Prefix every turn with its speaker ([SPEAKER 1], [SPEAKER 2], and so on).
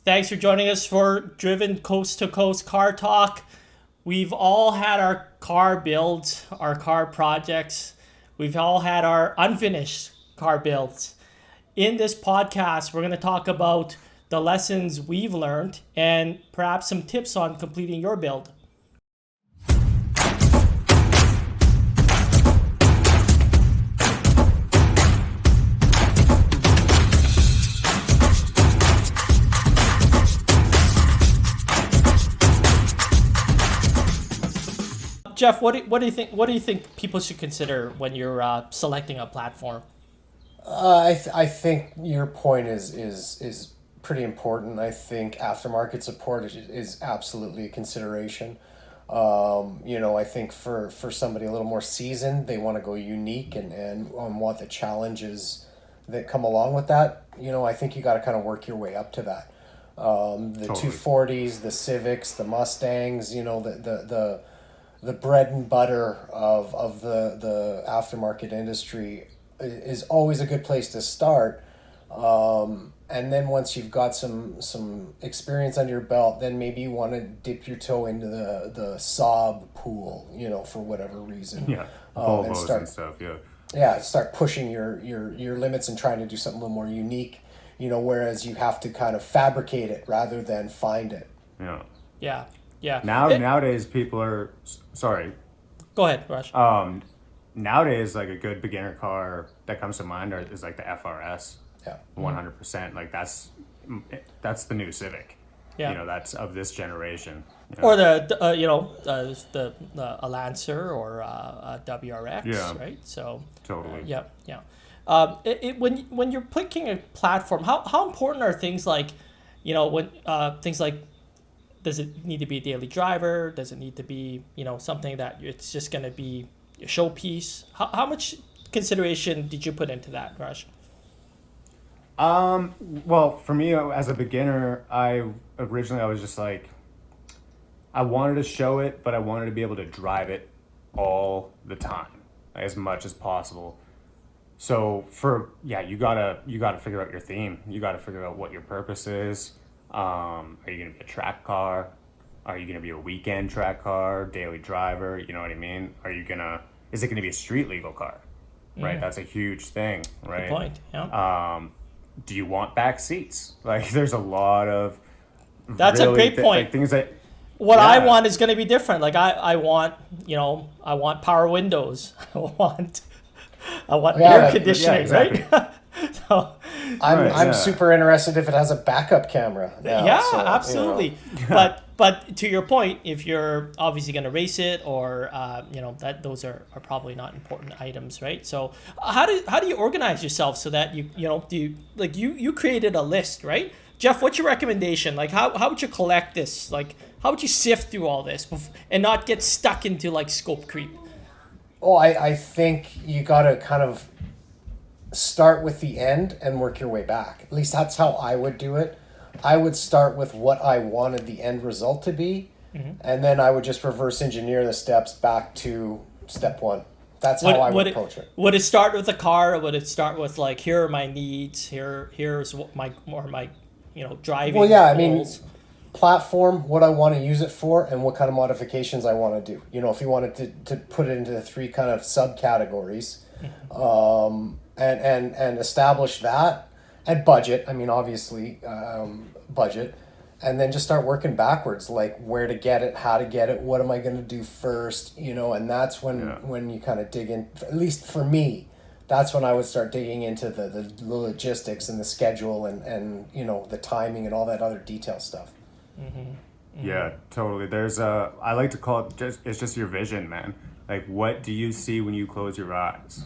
[SPEAKER 1] Thanks for joining us for Driven Coast to Coast Car Talk. We've all had our car builds, our car projects. We've all had our unfinished car builds. In this podcast, we're going to talk about the lessons we've learned and perhaps some tips on completing your build. Jeff, what do you think? What do you think people should consider when you're selecting a platform?
[SPEAKER 2] I think your point is pretty important. I think aftermarket support is absolutely a consideration. I think for somebody a little more seasoned, they want to go unique and want the challenges that come along with that. I think you got to kind of work your way up to that. The totally. 240s, the Civics, the Mustangs, the bread and butter of the aftermarket industry is always a good place to start. And then once you've got some experience under your belt, then maybe you want to dip your toe into the Saab pool, for whatever reason.
[SPEAKER 3] Yeah, Volvos and stuff, yeah.
[SPEAKER 2] Yeah, start pushing your limits and trying to do something a little more unique, whereas you have to kind of fabricate it rather than find it.
[SPEAKER 3] Yeah.
[SPEAKER 1] Yeah. Yeah.
[SPEAKER 3] Nowadays people are sorry.
[SPEAKER 1] Go ahead, Raj.
[SPEAKER 3] Nowadays, like a good beginner car that comes to mind is like the FRS.
[SPEAKER 2] Yeah.
[SPEAKER 3] 100%. Like that's the new Civic.
[SPEAKER 1] Yeah.
[SPEAKER 3] That's of this generation.
[SPEAKER 1] Or the a Lancer or a WRX,
[SPEAKER 3] yeah.
[SPEAKER 1] right? So
[SPEAKER 3] totally.
[SPEAKER 1] Yeah. When you're picking a platform, how important are things like, things like, does it need to be a daily driver? Does it need to be, something that it's just going to be a showpiece? How much consideration did you put into that, Raj?
[SPEAKER 3] Well, for me as a beginner, I was just like, I wanted to show it, but I wanted to be able to drive it all the time, as much as possible. So you gotta figure out your theme. You gotta figure out what your purpose is. Are you going to be a track car? Are you going to be a weekend track car, daily driver? You know what I mean? Is it going to be a street legal car? Right?
[SPEAKER 1] Yeah.
[SPEAKER 3] That's a huge thing, right?
[SPEAKER 1] Good point. Yeah.
[SPEAKER 3] Do you want back seats? Like there's a lot of
[SPEAKER 1] That's
[SPEAKER 3] really
[SPEAKER 1] a great point.
[SPEAKER 3] Like things that
[SPEAKER 1] I want is going to be different. Like I want power windows. I want air conditioning,
[SPEAKER 3] exactly.
[SPEAKER 1] right? So
[SPEAKER 2] I'm super interested if it has a backup camera now,
[SPEAKER 1] absolutely. But to your point, if you're obviously going to race it or that those are probably not important items, right? So how do you organize yourself so that you created a list, right? Jeff, what's your recommendation? Like how would you collect this? Like how would you sift through all this and not get stuck into like scope creep?
[SPEAKER 2] Oh, I think you got to kind of start with the end and work your way back. At least that's how I would do it. I would start with what I wanted the end result to be, and then I would just reverse engineer the steps back to step one. That's how I would approach it.
[SPEAKER 1] Would it start with the car, or would it start with like, here are my needs, here's what my driving
[SPEAKER 2] goals? I
[SPEAKER 1] mean,
[SPEAKER 2] platform, what I want to use it for, and what kind of modifications I want to do. If you wanted to put it into the three kind of subcategories, and establish that, and budget. I mean, obviously, budget, and then just start working backwards, like where to get it, how to get it, what am I going to do first, and that's when you kind of dig in. At least for me, that's when I would start digging into the logistics and the schedule and the timing and all that other detail stuff.
[SPEAKER 1] Mm-hmm. Mm-hmm.
[SPEAKER 3] Yeah, totally. I like to call it it's just your vision, man. Like, what do you see when you close your eyes?